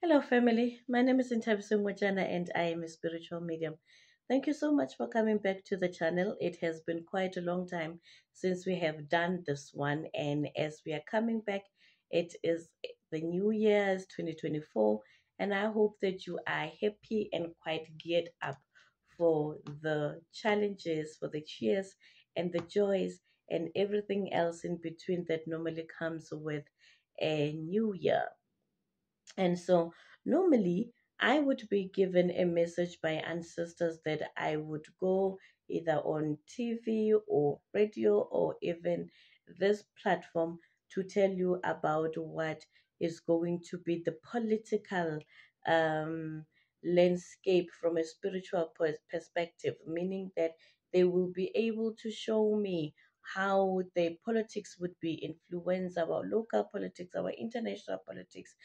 Hello, family. My name is Intabisung Wajana and I am a spiritual medium. Thank you so much for coming back to the channel. It has been quite a long time since we have done this one, and as we are coming back, it is the new year's 2024, and I hope that you are happy and quite geared up for the challenges, for the cheers, and the joys, and everything else in between that normally comes with a new year. And so normally I would be given a message by ancestors that I would go either on TV or radio or even this platform to tell you about what is going to be the political um, landscape from a spiritual perspective, meaning that they will be able to show me how the politics would be influence our local politics, our international politics,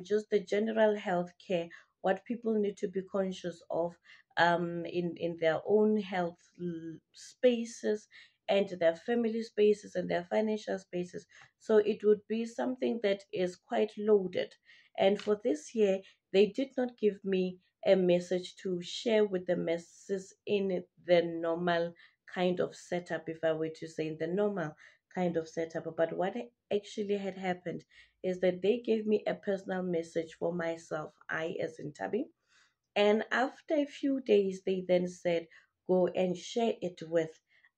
just the general health care, what people need to be conscious of in their own health spaces and their family spaces and their financial spaces. So it would be something that is quite loaded. And for this year, they did not give me a message to share with the masses in the normal kind of setup, if I were to say in the normal kind of setup. But what actually had happened is that they gave me a personal message for myself, I as in Tabi. And after a few days, they then said, go and share it with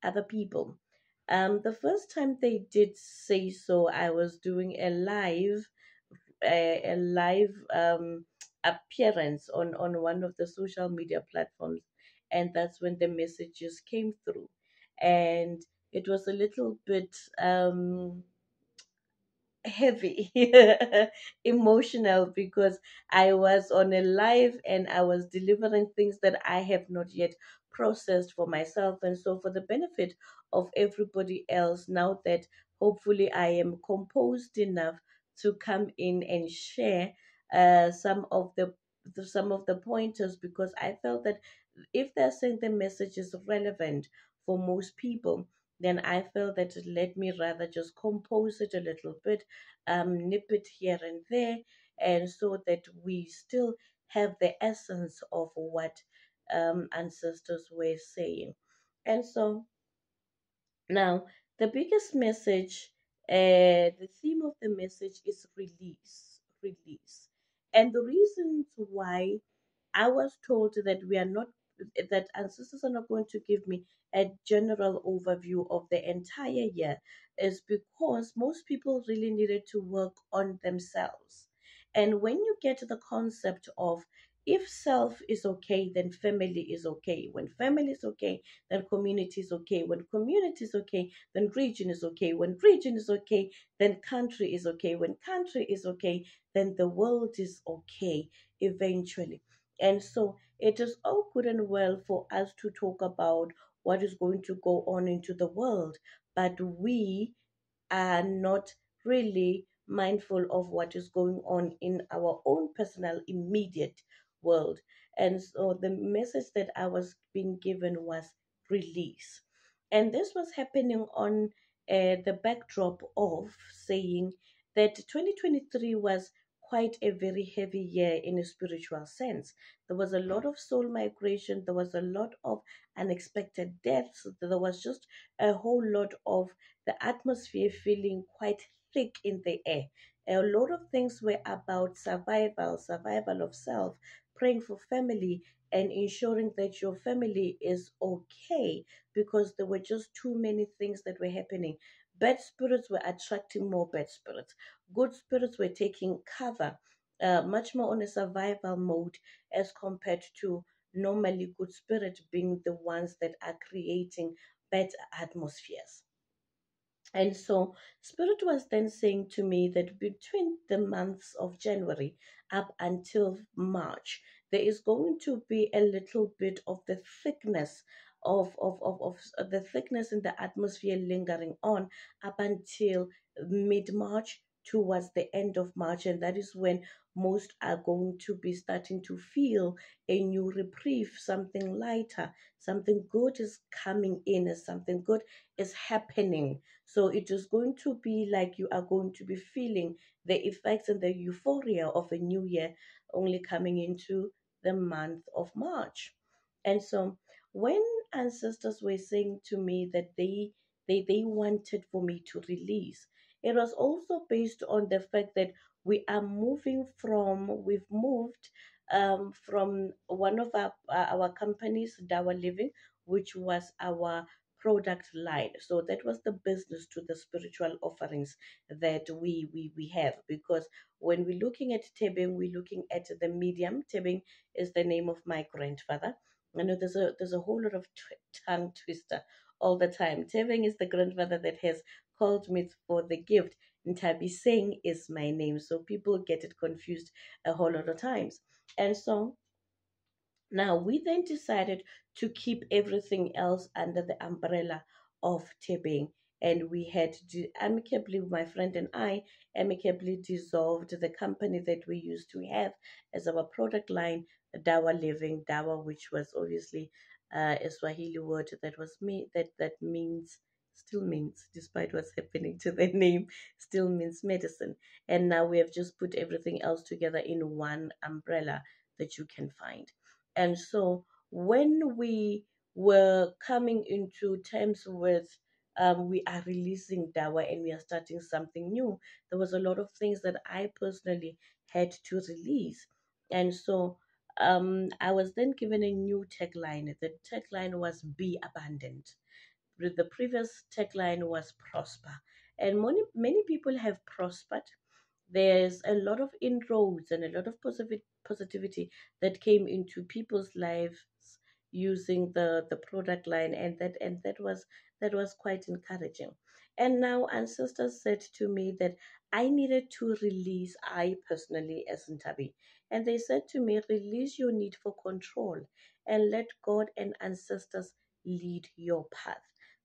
other people. The first time they did say so, I was doing a live appearance on one of the social media platforms, and that's when the messages came through, and it was a little bit heavy, emotional, because I was on a live and I was delivering things that I have not yet processed for myself. And so, for the benefit of everybody else, now that hopefully I am composed enough to come in and share some of the pointers, because I felt that if they're saying the message is relevant for most people, then I felt that let me rather just compose it a little bit, nip it here and there, and so that we still have the essence of what ancestors were saying. And so now, the biggest message, the theme of the message is release, release. And the reasons why I was told that we are not, that ancestors are not going to give me a general overview of the entire year is because most people really needed to work on themselves. And when you get the concept of if self is okay, then family is okay. When family is okay, then community is okay. When community is okay, then region is okay. When region is okay, then country is okay. When country is okay, then the world is okay eventually. And so it is all good and well for us to talk about what is going to go on into the world, but we are not really mindful of what is going on in our own personal immediate world. And so the message that I was being given was release. And this was happening on the backdrop of saying that 2023 was quite a very heavy year in a spiritual sense. There was a lot of soul migration, there was a lot of unexpected deaths, there was just a whole lot of the atmosphere feeling quite thick in the air. A lot of things were about survival, survival of self, praying for family, and ensuring that your family is okay, because there were just too many things that were happening. Bad spirits were attracting more bad spirits. Good spirits were taking cover, much more on a survival mode as compared to normally good spirit being the ones that are creating bad atmospheres. And so, Spirit was then saying to me that between the months of January up until March, there is going to be a little bit of the thickness of the thickness in the atmosphere lingering on up until mid March towards the end of March, and that is when most are going to be starting to feel a new reprieve, something lighter, something good is coming in, as something good is happening. So it is going to be like you are going to be feeling the effects and the euphoria of a new year only coming into the month of March. And so when ancestors were saying to me that they wanted for me to release, it was also based on the fact that we've moved from one of our companies, Dawa Living, which was our product line. So that was the business to the spiritual offerings that we have. Because when we're looking at Tebing, we're looking at the medium. Tebing is the name of my grandfather. I know there's a whole lot of tongue twister all the time. Tebing is the grandfather that has called me for the gift. Ntabi Singh is my name, so people get it confused a whole lot of times. And so now, we then decided to keep everything else under the umbrella of Tebing, and we had amicably, my friend and I, amicably dissolved the company that we used to have as our product line, Dawa Living, Dawa, which was obviously a Swahili word that was that means still means, despite what's happening to the name, still means medicine. And now we have just put everything else together in one umbrella that you can find. And so when we were coming into terms with we are releasing Dawa and we are starting something new, there was a lot of things that I personally had to release. And so I was then given a new tagline. The tagline was Be Abundant. The previous tagline was Prosper. And many people have prospered. There's a lot of inroads and a lot of positivity that came into people's lives using the product line, and that was quite encouraging. And now ancestors said to me that I needed to release, I personally as Ntabi, and they said to me, release your need for control and let God and ancestors lead your path.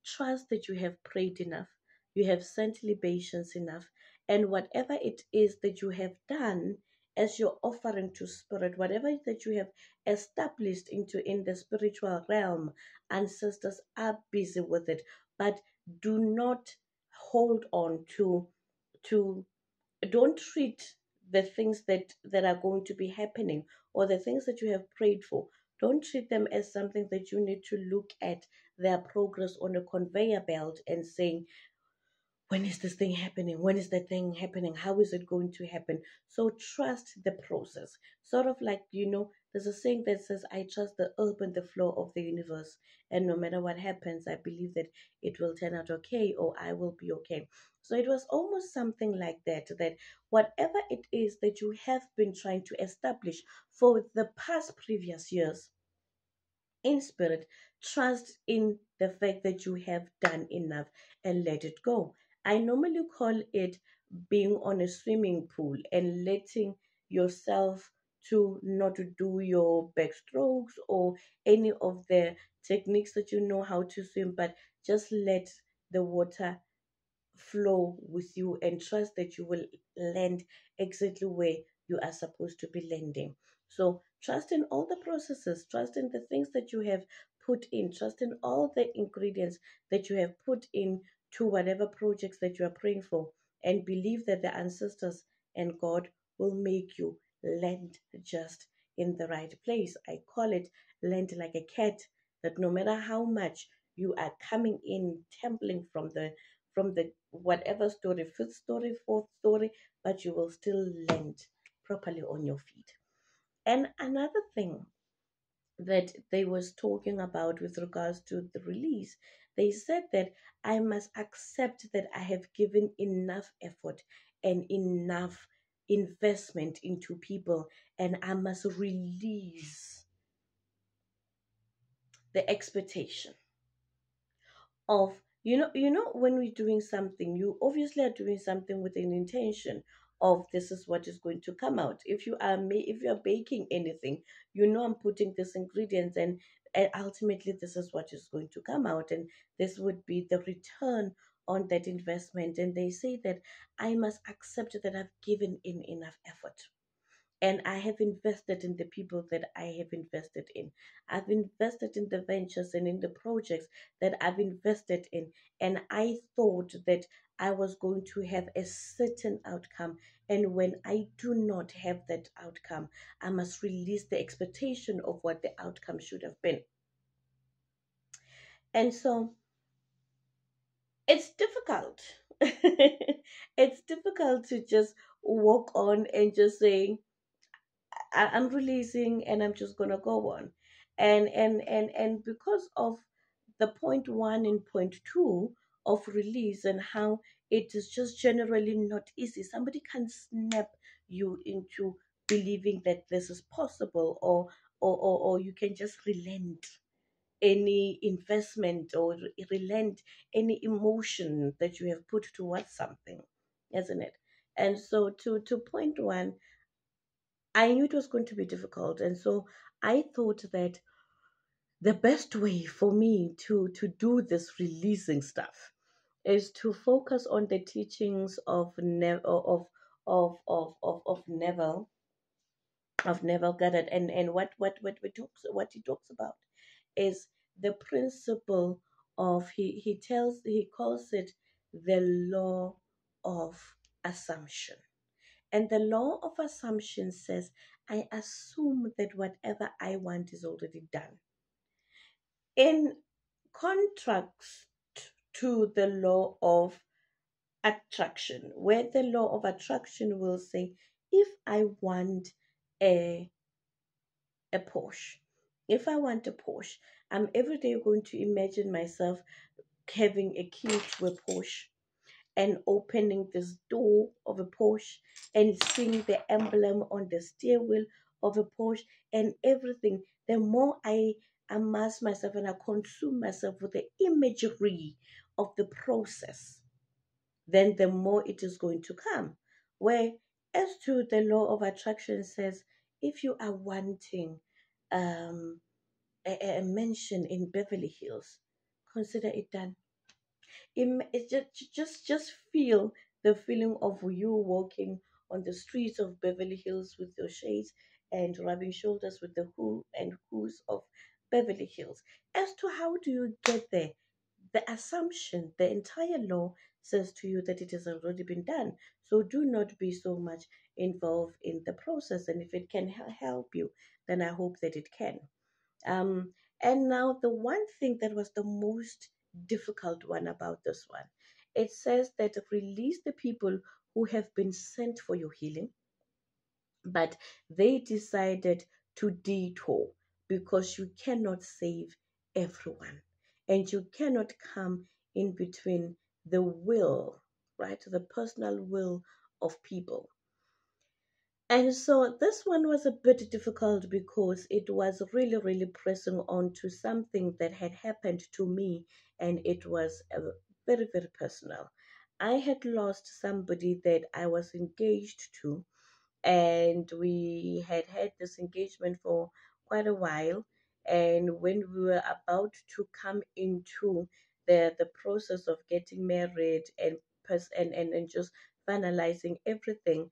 Trust that you have prayed enough, you have sent libations enough, and whatever it is that you have done as your offering to spirit, whatever that you have established into in the spiritual realm, ancestors are busy with it. But do not hold on to don't treat the things that are going to be happening, or the things that you have prayed for, don't treat them as something that you need to look at their progress on a conveyor belt and saying, when is this thing happening? When is that thing happening? How is it going to happen? So trust the process. Sort of like, there's a saying that says, I trust the ebb and the flow of the universe. And no matter what happens, I believe that it will turn out okay, or I will be okay. So it was almost something like that, that whatever it is that you have been trying to establish for the past previous years, in spirit, trust in the fact that you have done enough and let it go. I normally call it being on a swimming pool and letting yourself to not to do your backstrokes or any of the techniques that you know how to swim, but just let the water flow with you and trust that you will land exactly where you are supposed to be landing. So trust in all the processes, trust in the things that you have put in, trust in all the ingredients that you have put in to whatever projects that you are praying for, and believe that the ancestors and God will make you land just in the right place. I call it land like a cat, that no matter how much you are coming in, tumbling from the whatever story, fifth story, fourth story, but you will still land properly on your feet. And another thing that they was talking about with regards to the release, they said that I must accept that I have given enough effort and enough investment into people, and I must release the expectation of, when we're doing something, you obviously are doing something with an intention of, this is what is going to come out. If you are baking anything, I'm putting this ingredients, and ultimately this is what is going to come out, and this would be the return on that investment, and they say that I must accept that I've given in enough effort, and I have invested in the people that I have invested in. I've invested in the ventures and in the projects that I've invested in. And I thought that I was going to have a certain outcome. And when I do not have that outcome, I must release the expectation of what the outcome should have been. And so it's difficult. It's difficult to just walk on and just say, I'm releasing and I'm just gonna go on. And because of the point one and point two of release and how it is just generally not easy. Somebody can snap you into believing that this is possible, or you can just relent any investment, or relent any emotion that you have put towards something, isn't it? And so to point one, I knew it was going to be difficult, and so I thought that the best way for me to do this releasing stuff is to focus on the teachings of Neville Goddard, and what he talks about is the principle of, he calls it the law of assumption. And the law of assumption says, I assume that whatever I want is already done. In contrast to the law of attraction, where the law of attraction will say, if I want a, a Porsche, if I want a Porsche, I'm every day going to imagine myself having a key to a Porsche and opening this door of a Porsche and seeing the emblem on the steering wheel of a Porsche and everything. The more I immerse myself and I consume myself with the imagery of the process, then the more it is going to come. Where, as to the law of attraction says, if you are wanting um, a mansion in Beverly Hills, consider it done. It's just feel the feeling of you walking on the streets of Beverly Hills with your shades and rubbing shoulders with the who and who's of Beverly Hills. As to how do you get there, the assumption, the entire law says to you that it has already been done. So do not be so much involved in the process. And if it can help you, then I hope that it can. Um, and now, the one thing that was the most difficult one about this one, it says that release the people who have been sent for your healing, but they decided to detour because you cannot save everyone, and you cannot come in between the will, right, the personal will of people. And so this one was a bit difficult because it was really, really pressing on to something that had happened to me, and it was very, very personal. I had lost somebody that I was engaged to, and we had had this engagement for quite a while. And when we were about to come into the process of getting married and and just finalizing everything,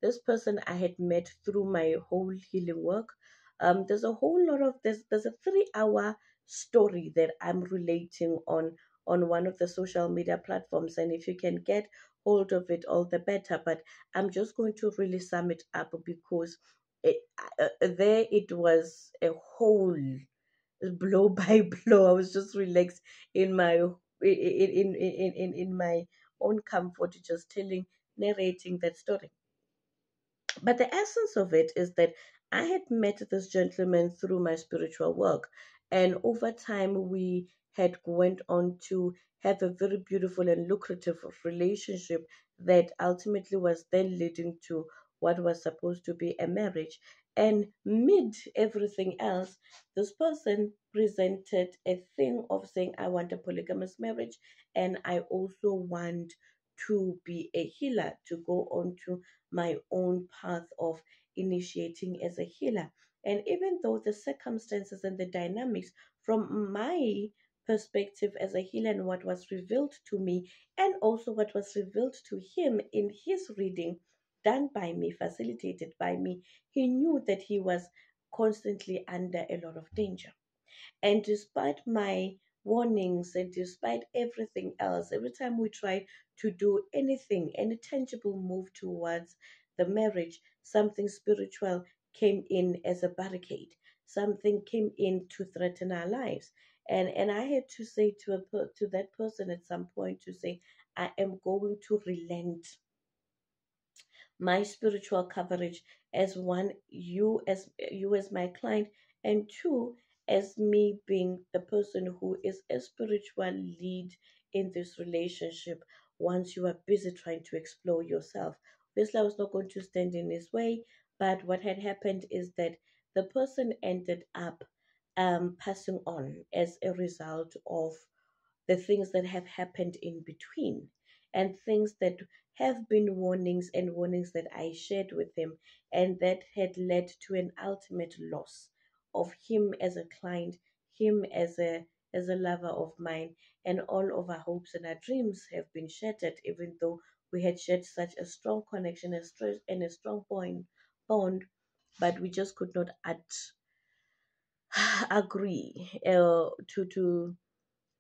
this person I had met through my whole healing work. There's a whole lot of there's a 3 hour story that I'm relating on one of the social media platforms, and if you can get hold of it, all the better. But I'm just going to really sum it up because it, there it was a whole blow by blow. I was just relaxed in my in my own comfort, just narrating that story. But the essence of it is that I had met this gentleman through my spiritual work, and over time we had went on to have a very beautiful and lucrative relationship that ultimately was then leading to what was supposed to be a marriage. And mid everything else, this person presented a thing of saying, I want a polygamous marriage, and I also want to be a healer, to go on to my own path of initiating as a healer. And even though the circumstances and the dynamics from my perspective as a healer and what was revealed to me, and also what was revealed to him in his reading done by me, facilitated by me, he knew that he was constantly under a lot of danger. And despite my warnings and despite everything else, every time we tried to do anything, any tangible move towards the marriage, something spiritual came in as a barricade. Something came in to threaten our lives. And I had to say to that person at some point to say, I am going to relent my spiritual coverage as one, you as my client, and two, as me being the person who is a spiritual lead in this relationship. Once you are busy trying to explore yourself, obviously I was not going to stand in his way. But what had happened is that the person ended up passing on as a result of the things that have happened in between, and things that have been warnings and warnings that I shared with him, and that had led to an ultimate loss of him as a client, him as a lover of mine, and all of our hopes and our dreams have been shattered, even though we had shared such a strong connection, and a strong bond, but we just could not agree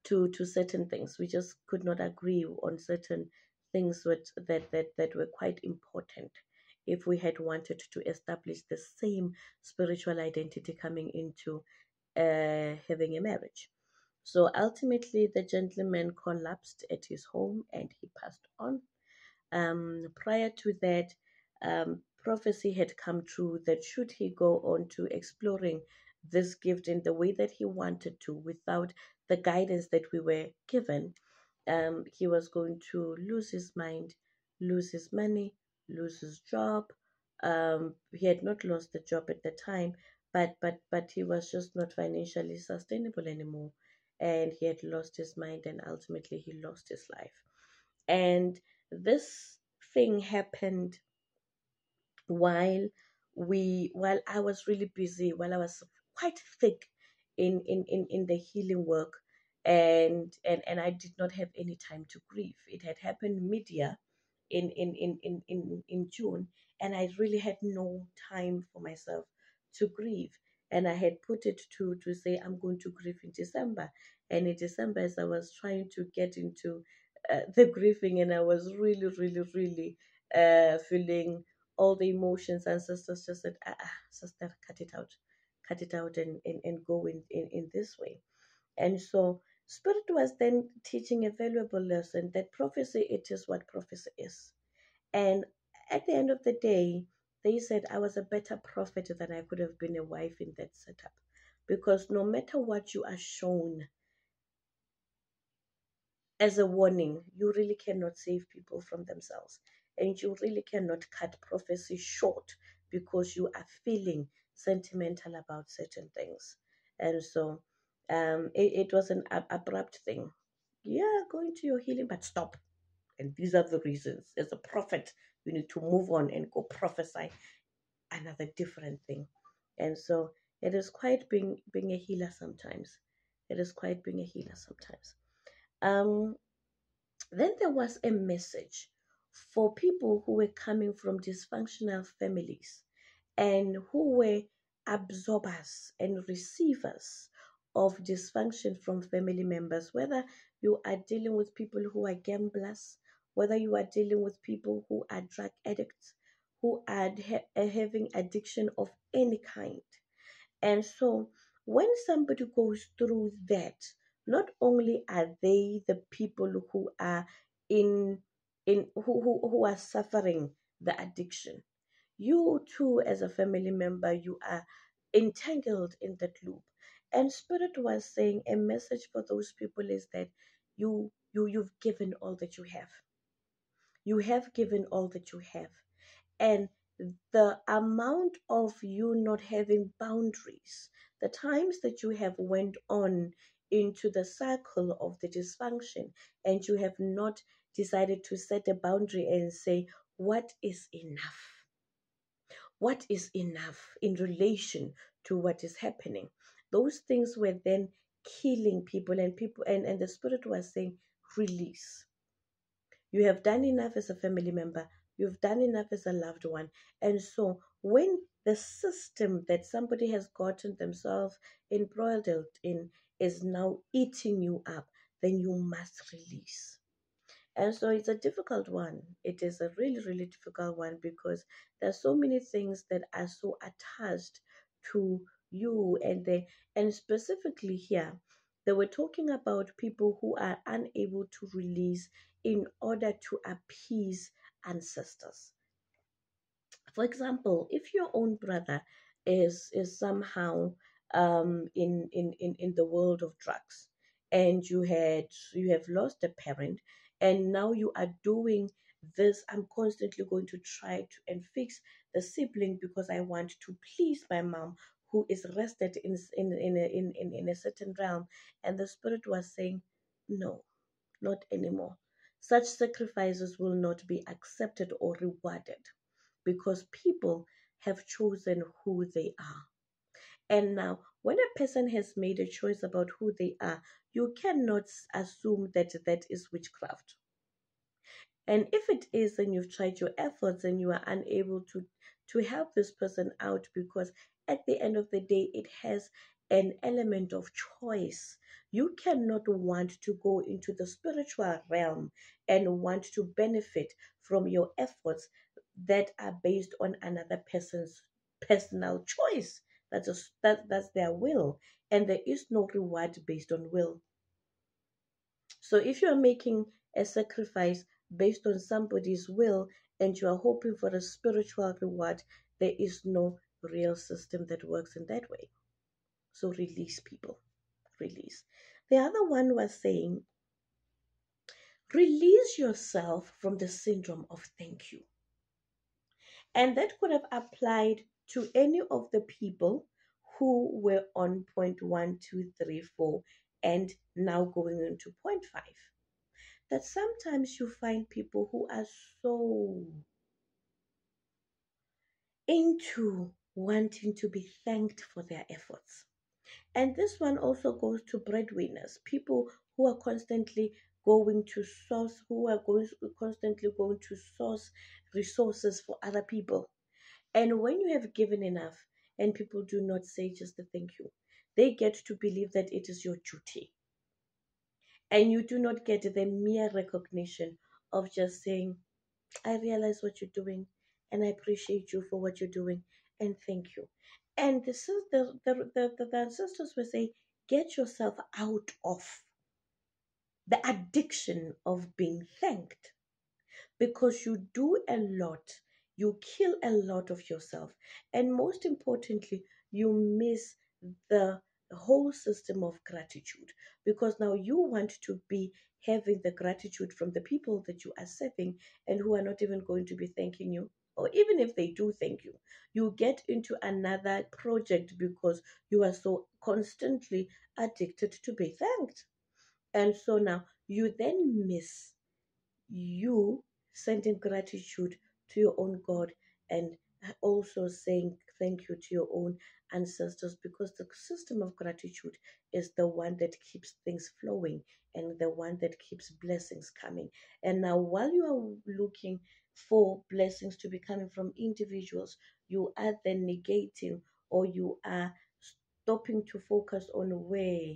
to certain things. We just could not agree on certain things that were quite important if we had wanted to establish the same spiritual identity coming into having a marriage. So ultimately, the gentleman collapsed at his home and he passed on. Prior to that, prophecy had come true that should he go on to exploring this gift in the way that he wanted to, without the guidance that we were given, he was going to lose his mind, lose his money, lose his job. He had not lost the job at the time, but he was just not financially sustainable anymore, and he had lost his mind, and ultimately he lost his life. And this thing happened while I was really busy, while I was quite thick in the healing work, and I did not have any time to grieve. It had happened mid-year in June, and I really had no time for myself to grieve. And I had put it to say I'm going to grieve in December. And in December, as I was trying to get into the grieving, and I was really, really, really feeling all the emotions, and sisters just said, sister, cut it out, and go in this way. And so Spirit was then teaching a valuable lesson that prophecy, it is what prophecy is. And at the end of the day, they said I was a better prophet than I could have been a wife in that setup. Because no matter what you are shown as a warning, you really cannot save people from themselves. And you really cannot cut prophecy short because you are feeling sentimental about certain things. And so it was an abrupt thing. Yeah, go into your healing, but stop. And these are the reasons. As a prophet, you need to move on and go prophesy another different thing. And so it is quite being a healer sometimes. It is quite being a healer sometimes. Um, then there was a message for people who were coming from dysfunctional families and who were absorbers and receivers of dysfunction from family members, whether you are dealing with people who are gamblers, whether you are dealing with people who are drug addicts, who are having addiction of any kind. And so when somebody goes through that, not only are they the people who are who are suffering the addiction, you too as a family member, you are entangled in that loop. And Spirit was saying a message for those people is that you've given all that you have. You have given all that you have. And the amount of you not having boundaries, the times that you have went on into the cycle of the dysfunction, and you have not decided to set a boundary and say, what is enough? What is enough in relation to what is happening? Those things were then killing people, and the spirit was saying, release. You have done enough as a family member, you've done enough as a loved one. And so when the system that somebody has gotten themselves embroiled in is now eating you up, then you must release. And so it's a difficult one. It is a really, really difficult one because there's so many things that are so attached to you. And specifically here, they were talking about people who are unable to release in order to appease ancestors. For example, if your own brother is somehow in the world of drugs, and you have lost a parent, and now you are doing this, I'm constantly going to try to and fix the sibling because I want to please my mom who is rested in a certain realm. And the spirit was saying, no, not anymore. Such sacrifices will not be accepted or rewarded because people have chosen who they are. And now, when a person has made a choice about who they are, you cannot assume that that is witchcraft. And if it is, and you've tried your efforts and you are unable to help this person out, because at the end of the day, it has an element of choice. You cannot want to go into the spiritual realm and want to benefit from your efforts that are based on another person's personal choice. That's their will, and there is no reward based on will. So if you are making a sacrifice based on somebody's will and you are hoping for a spiritual reward, there is no real system that works in that way. So release, people. Release. The other one was saying, release yourself from the syndrome of thank you. And that could have applied to any of the people who were on point 1, 2, 3, 4 and now going into point 5. That sometimes you find people who are so into wanting to be thanked for their efforts. And this one also goes to breadwinners, people who are constantly going to source, who are going constantly going to source resources for other people. And when you have given enough and people do not say just a thank you, they get to believe that it is your duty. And you do not get the mere recognition of just saying, I realize what you're doing and I appreciate you for what you're doing and thank you. And the ancestors will say, get yourself out of the addiction of being thanked because you do a lot, you kill a lot of yourself, and most importantly, you miss the whole system of gratitude because now you want to be having the gratitude from the people that you are serving and who are not even going to be thanking you. Or even if they do thank you, you get into another project because you are so constantly addicted to be thanked. And so now you then miss you sending gratitude to your own God and also saying thank you to your own ancestors because the system of gratitude is the one that keeps things flowing and the one that keeps blessings coming. And now, while you are looking for blessings to be coming from individuals, you are then negating or you are stopping to focus on where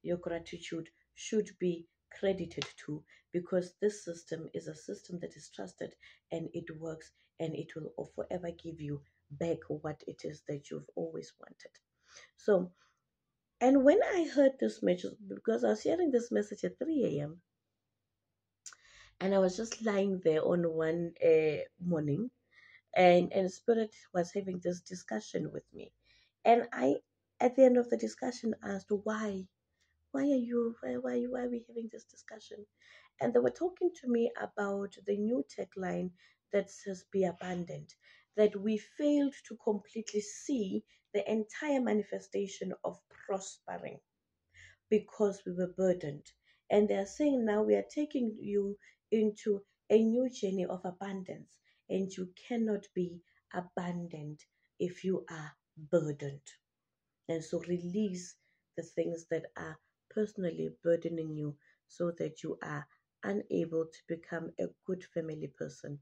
your gratitude should be credited to because this system is a system that is trusted and it works and it will forever give you back what it is that you've always wanted. So, and when I heard this message, because I was hearing this message at 3 a.m., and I was just lying there on one morning, and Spirit was having this discussion with me. And I, at the end of the discussion, asked, why are we having this discussion? And they were talking to me about the new tagline that says be abundant, that we failed to completely see the entire manifestation of prospering because we were burdened. And they are saying now we are taking you into a new journey of abundance, and you cannot be abundant if you are burdened. And so release the things that are personally burdening you so that you are unable to become a good family person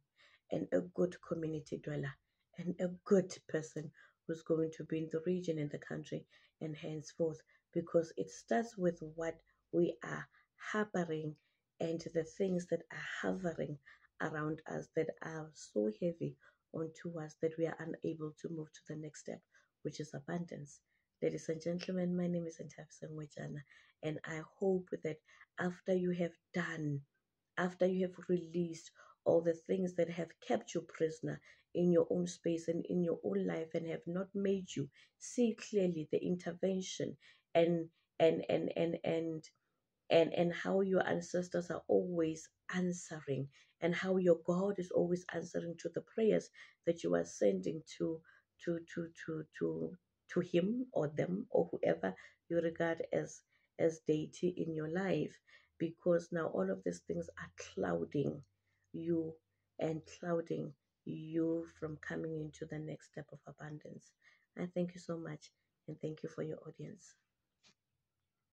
and a good community dweller and a good person who's going to be in the region, in the country, and henceforth, because it starts with what we are harboring and the things that are hovering around us that are so heavy onto us that we are unable to move to the next step, which is abundance. Ladies and gentlemen, my name is Nthabisa Ngwejana, and I hope that after you have done, after you have released all the things that have kept you prisoner in your own space and in your own life and have not made you see clearly the intervention and and and and and and how your ancestors are always answering and how your God is always answering to the prayers that you are sending to to to to to him or them or whoever you regard as deity in your life, because now all of these things are clouding you and clouding you from coming into the next step of abundance. I thank you so much, and thank you for your audience.